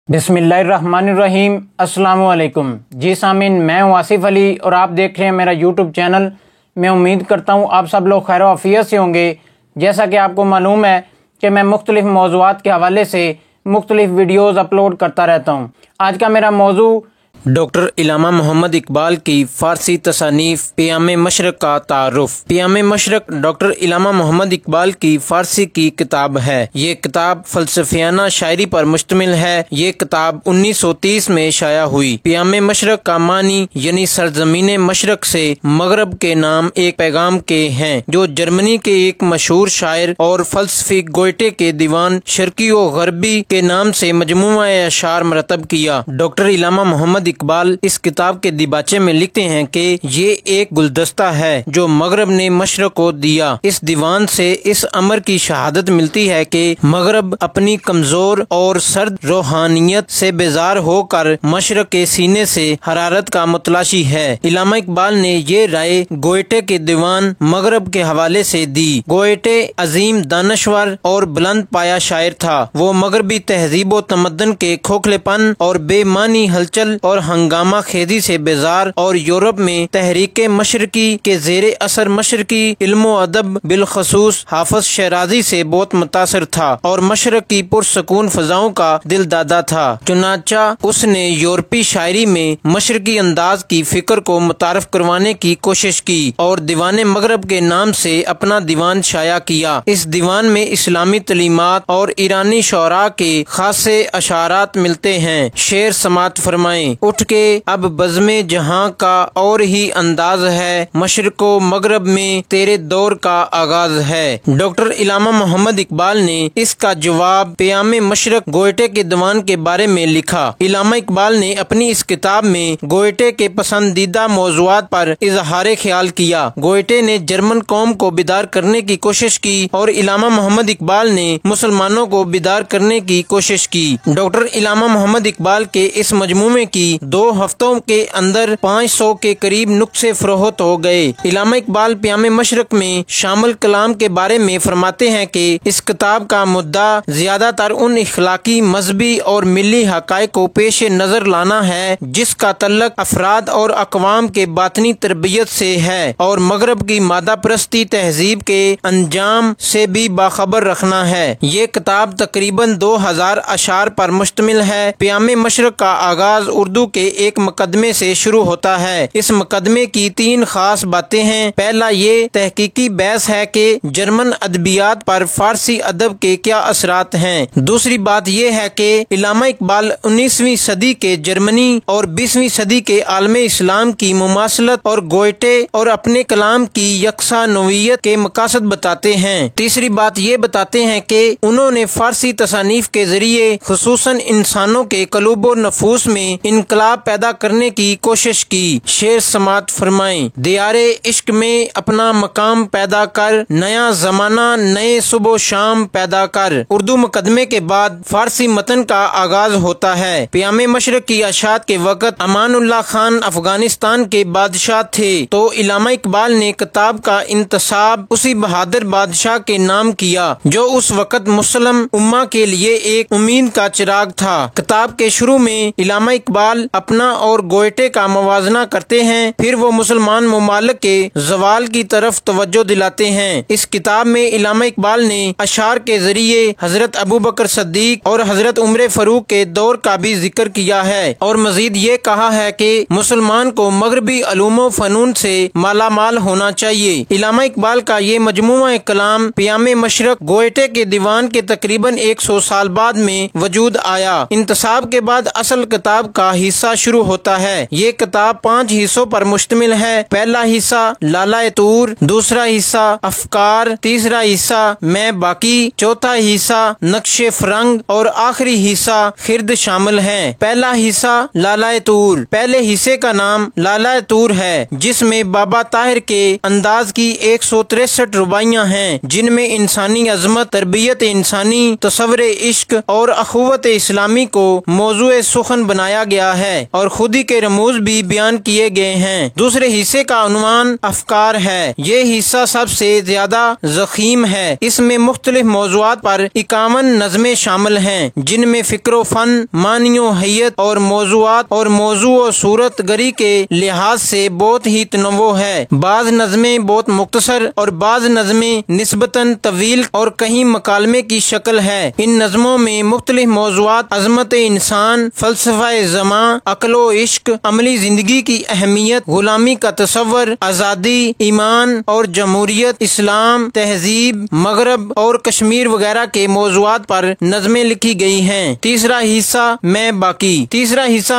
بسم اللہ الرحمن الرحیم۔ السلام علیکم جی سامعین، میں ہوں آصف علی اور آپ دیکھ رہے ہیں میرا یوٹیوب چینل۔ میں امید کرتا ہوں آپ سب لوگ خیر و عافیت سے ہوں گے۔ جیسا کہ آپ کو معلوم ہے کہ میں مختلف موضوعات کے حوالے سے مختلف ویڈیوز اپلوڈ کرتا رہتا ہوں۔ آج کا میرا موضوع ڈاکٹر علامہ محمد اقبال کی فارسی تصانیف پیام مشرق کا تعارف۔ پیام مشرق ڈاکٹر علامہ محمد اقبال کی فارسی کی کتاب ہے۔ یہ کتاب فلسفیانہ شاعری پر مشتمل ہے۔ یہ کتاب 1930 میں شائع ہوئی۔ پیام مشرق کا معنی یعنی سرزمین مشرق سے مغرب کے نام ایک پیغام کے ہیں، جو جرمنی کے ایک مشہور شاعر اور فلسفی گوئٹے کے دیوان شرقی و غربی کے نام سے مجموعہ اشعار مرتب کیا۔ ڈاکٹر علامہ محمد اقبال اس کتاب کے دیباچے میں لکھتے ہیں کہ یہ ایک گلدستہ ہے جو مغرب نے مشرق کو دیا۔ اس دیوان سے اس امر کی شہادت ملتی ہے کہ مغرب اپنی کمزور اور سرد روحانیت سے بیزار ہو کر مشرق کے سینے سے حرارت کا متلاشی ہے۔ علامہ اقبال نے یہ رائے گوئٹے کے دیوان مغرب کے حوالے سے دی۔ گوئٹے عظیم دانشور اور بلند پایا شاعر تھا۔ وہ مغربی تہذیب و تمدن کے کھوکھلے پن اور بے معنی ہلچل اور ہنگامہ خیزی سے بیزار اور یورپ میں تحریک مشرقی کے زیر اثر مشرقی علم و ادب بالخصوص حافظ شیرازی سے بہت متاثر تھا اور مشرق کی پرسکون فضاؤں کا دل دادا تھا۔ چنانچہ اس نے یورپی شاعری میں مشرقی انداز کی فکر کو متعارف کروانے کی کوشش کی اور دیوان مغرب کے نام سے اپنا دیوان شائع کیا۔ اس دیوان میں اسلامی تعلیمات اور ایرانی شعراء کے خاصے اشعارات ملتے ہیں۔ شعر سماعت فرمائیں۔ اٹھ کے اب بزم جہاں کا اور ہی انداز ہے، مشرق و مغرب میں تیرے دور کا آغاز ہے۔ ڈاکٹر علامہ محمد اقبال نے اس کا جواب پیام مشرق گوئٹے کے دیوان کے بارے میں لکھا۔ علامہ اقبال نے اپنی اس کتاب میں گوئٹے کے پسندیدہ موضوعات پر اظہار خیال کیا۔ گوئٹے نے جرمن قوم کو بیدار کرنے کی کوشش کی اور علامہ محمد اقبال نے مسلمانوں کو بیدار کرنے کی کوشش کی۔ ڈاکٹر علامہ محمد اقبال کے اس مجموعے کی 2 ہفتوں کے اندر 500 کے قریب نسخے فروخت ہو گئے۔ علامہ اقبال پیام مشرق میں شامل کلام کے بارے میں فرماتے ہیں کہ اس کتاب کا مدعا زیادہ تر ان اخلاقی، مذہبی اور ملی حقائق کو پیش نظر لانا ہے جس کا تعلق افراد اور اقوام کے باطنی تربیت سے ہے، اور مغرب کی مادہ پرستی تہذیب کے انجام سے بھی باخبر رکھنا ہے۔ یہ کتاب تقریباً 2000 اشعار پر مشتمل ہے۔ پیام مشرق کا آغاز اردو کے ایک مقدمے سے شروع ہوتا ہے۔ اس مقدمے کی 3 خاص باتیں ہیں۔ پہلا یہ تحقیقی بحث ہے کہ جرمن ادبیات پر فارسی ادب کے کیا اثرات ہیں۔ دوسری بات یہ ہے کہ علامہ اقبال 19ویں صدی کے جرمنی اور 20ویں صدی کے عالم اسلام کی مماثلت اور گوئٹے اور اپنے کلام کی یکساں نوعیت کے مقاصد بتاتے ہیں۔ تیسری بات یہ بتاتے ہیں کہ انہوں نے فارسی تصانیف کے ذریعے خصوصاً انسانوں کے قلوب و نفوس میں انقلاب پیدا کرنے کی کوشش کی۔ شعر سماعت فرمائیں۔ دیار عشق میں اپنا مقام پیدا کر، نیا زمانہ نئے صبح و شام پیدا کر۔ اردو مقدمے کے بعد فارسی متن کا آغاز ہوتا ہے۔ پیام مشرق کی اشاعت کے وقت امان اللہ خان افغانستان کے بادشاہ تھے، تو علامہ اقبال نے کتاب کا انتساب اسی بہادر بادشاہ کے نام کیا جو اس وقت مسلم امہ کے لیے ایک امید کا چراغ تھا۔ کتاب کے شروع میں علامہ اقبال اپنا اور گوئٹے کا موازنہ کرتے ہیں، پھر وہ مسلمان ممالک کے زوال کی طرف توجہ دلاتے ہیں۔ اس کتاب میں علامہ اقبال نے اشعار کے ذریعے حضرت ابوبکر صدیق اور حضرت عمر فاروق کے دور کا بھی ذکر کیا ہے، اور مزید یہ کہا ہے کہ مسلمان کو مغربی علوم و فنون سے مالا مال ہونا چاہیے۔ علامہ اقبال کا یہ مجموعہ کلام پیام مشرق گوئٹے کے دیوان کے تقریباً 100 سال بعد میں وجود آیا۔ انتصاب کے بعد اصل کتاب کا حصہ شروع ہوتا ہے۔ یہ کتاب 5 حصوں پر مشتمل ہے۔ پہلا حصہ لالہ طور، دوسرا حصہ افکار، تیسرا حصہ میں باقی، چوتھا حصہ نقش فرنگ اور آخری حصہ خرد شامل ہیں۔ پہلا حصہ لالہ طور۔ پہلے حصے کا نام لالہ طور ہے، جس میں بابا طاہر کے انداز کی 163 رباعیاں ہیں، جن میں انسانی عظمت، تربیت انسانی، تصور عشق اور اخوت اسلامی کو موضوع سخن بنایا گیا ہے۔ ہے اور خودی کے رموز بھی بیان کیے گئے ہیں۔ دوسرے حصے کا عنوان افکار ہے۔ یہ حصہ سب سے زیادہ ضخیم ہے۔ اس میں مختلف موضوعات پر 51 نظمیں شامل ہیں، جن میں فکر و فن، معنی و حیت اور موضوعات اور موضوع و صورت گری کے لحاظ سے بہت ہی تنوع ہے۔ بعض نظمیں بہت مختصر اور بعض نظمیں نسبتاً طویل اور کہیں مکالمے کی شکل ہے۔ ان نظموں میں مختلف موضوعات عظمت انسان، فلسفہ زمان، عقل و عشق، عملی زندگی کی اہمیت، غلامی کا تصور، آزادی، ایمان اور جمہوریت، اسلام، تہذیب، مغرب اور کشمیر وغیرہ کے موضوعات پر نظمیں لکھی گئی ہیں۔ تیسرا حصہ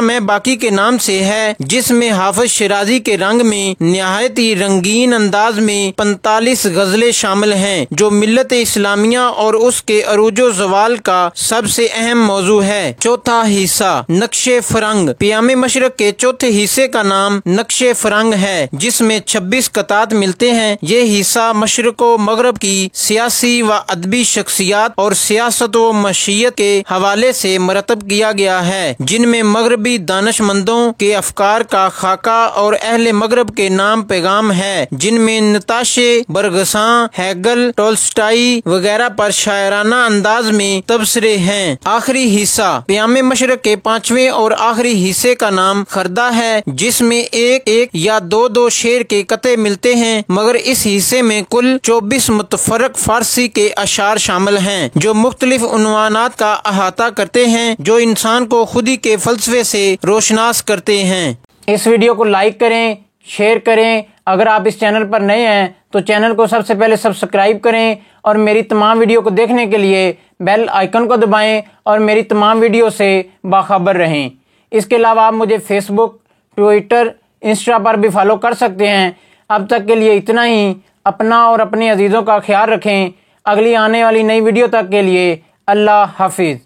میں باقی کے نام سے ہے، جس میں حافظ شیرازی کے رنگ میں نہایت ہی رنگین انداز میں 45 غزلیں شامل ہیں، جو ملت اسلامیہ اور اس کے عروج و زوال کا سب سے اہم موضوع ہے۔ چوتھا حصہ نقش فرنگ۔ پیام مشرق کے چوتھے حصے کا نام نقش فرنگ ہے، جس میں 26 قطعات ملتے ہیں۔ یہ حصہ مشرق و مغرب کی سیاسی و ادبی شخصیات اور سیاست و معیشت کے حوالے سے مرتب کیا گیا ہے، جن میں مغربی دانش مندوں کے افکار کا خاکہ اور اہل مغرب کے نام پیغام ہے، جن میں نتاشے، برگساں، ہیگل، ٹولسٹائی وغیرہ پر شاعرانہ انداز میں تبصرے ہیں۔ آخری حصہ پیام مشرق کے 5ویں اور آخری حصے کا نام خردہ ہے، جس میں ایک یا دو شعر کے قطعے ملتے ہیں، مگر اس حصے میں کل 24 متفرق فارسی کے اشعار شامل ہیں، جو مختلف عنوانات کا احاطہ کرتے ہیں، جو انسان کو خودی کے فلسفے سے روشناس کرتے ہیں۔ اس ویڈیو کو لائک کریں، شیئر کریں۔ اگر آپ اس چینل پر نئے ہیں تو چینل کو سب سے پہلے سبسکرائب کریں اور میری تمام ویڈیو کو دیکھنے کے لیے بیل آئیکن کو دبائیں اور میری تمام ویڈیو سے باخبر رہیں۔ اس کے علاوہ آپ مجھے فیس بک، ٹویٹر، انسٹا پر بھی فالو کر سکتے ہیں۔ اب تک کے لیے اتنا ہی۔ اپنا اور اپنے عزیزوں کا خیال رکھیں۔ اگلی آنے والی نئی ویڈیو تک کے لیے اللہ حافظ۔